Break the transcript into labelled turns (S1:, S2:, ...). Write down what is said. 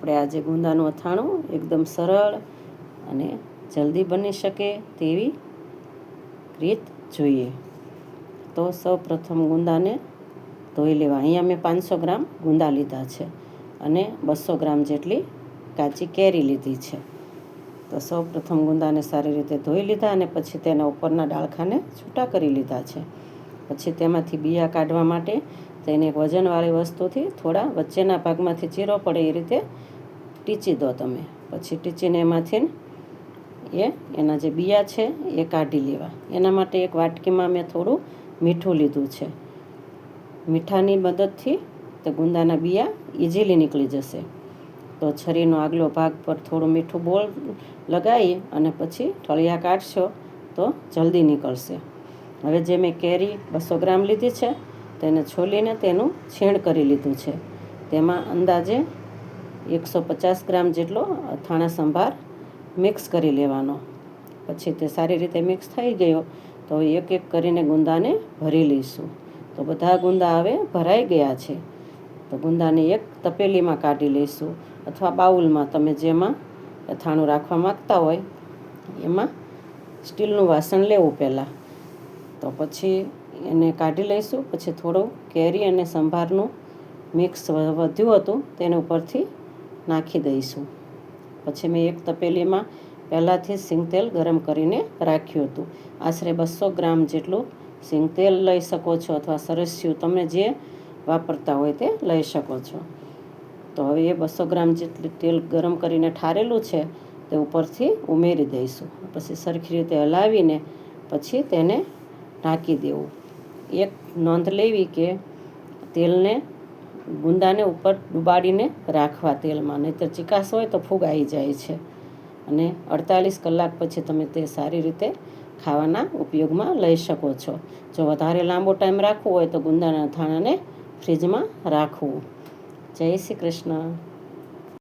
S1: આપણે આજે ગુંદાનું અથાણું એકદમ સરળ અને જલ્દી બની શકે તેવી રીત જોઈએ. તો સૌ પ્રથમ ગુંદાને ધોઈ લેવા. અહીંયા મેં 500 ગ્રામ ગુંદા લીધા છે અને 200 ગ્રામ જેટલી કાચી કેરી લીધી છે. તો સૌ પ્રથમ ગુંદાને સારી રીતે ધોઈ લીધા અને પછી તેના ઉપરના ડાળખાને છૂટા કરી લીધા છે. પછી તેમાંથી બિયા કાઢવા માટે તેને એક વજનવાળી વસ્તુથી થોડા વચ્ચેના ભાગમાંથી ચીરો પડે એ રીતે ટીચી દો તમે. પછી ટીચીને એમાંથી એના જે બિયા છે એ કાઢી લેવા. એના માટે એક વાટકીમાં મેં થોડું મીઠું લીધું છે. મીઠાની મદદથી તે ગુંદાના બિયા ઇઝીલી નીકળી જશે. તો છરીનો આગલો ભાગ પર થોડું મીઠું બોળ લગાવી અને પછી ઠળિયા કાઢશો તો જલ્દી નીકળશે. હવે જે મેં કેરી 200 ગ્રામ લીધી છે તેને છોલીને તેનું છીણ કરી લીધું છે. તેમાં અંદાજે 150 ગ્રામ જેટલો અથાણા સંભાર મિક્સ કરી લેવાનો. પછી તે સારી રીતે મિક્સ થઈ ગયો તો એક એક કરીને ગુંદાને ભરી લઈશું. તો બધા ગુંદા હવે ભરાઈ ગયા છે. તો ગુંદાને એક તપેલીમાં કાઢી લઈશું અથવા બાઉલમાં, તમે જેમાં અથાણું રાખવા માગતા હોય એમાં સ્ટીલનું વાસણ લેવું પહેલાં. તો પછી એને કાઢી લઈશું. પછી થોડું કેરી અને સંભારનું મિક્સ વધ્યું હતું તેને ઉપરથી નાખી દઈશું. પછી મેં એક તપેલીમાં પહેલાંથી સિંગતેલ ગરમ કરીને રાખ્યું હતું. આશરે 200 ગ્રામ જેટલું સિંગતેલ લઈ શકો છો અથવા સરસ્યું, તમે જે વાપરતા હોય તે લઈ શકો છો. તો હવે એ 200 ગ્રામ જેટલું તેલ ગરમ કરીને ઠારેલું છે તે ઉપરથી ઉમેરી દઈશું. પછી સરખી રીતે હલાવીને પછી તેને ઢાંકી દેવું. એક નોંધ લેવી કે તેલને ગુંદાને ઉપર ડુબાડીને રાખવા તેલમાં, નહીંતર ચીકાશ હોય તો ફૂગ આવી જાય છે. અને 48 કલાક પછી તમે તે સારી રીતે ખાવાના ઉપયોગમાં લઈ શકો છો. જો વધારે લાંબો ટાઈમ રાખવો હોય તો ગુંદાના અથાણાને ફ્રીજમાં રાખવું. જય શ્રી કૃષ્ણ.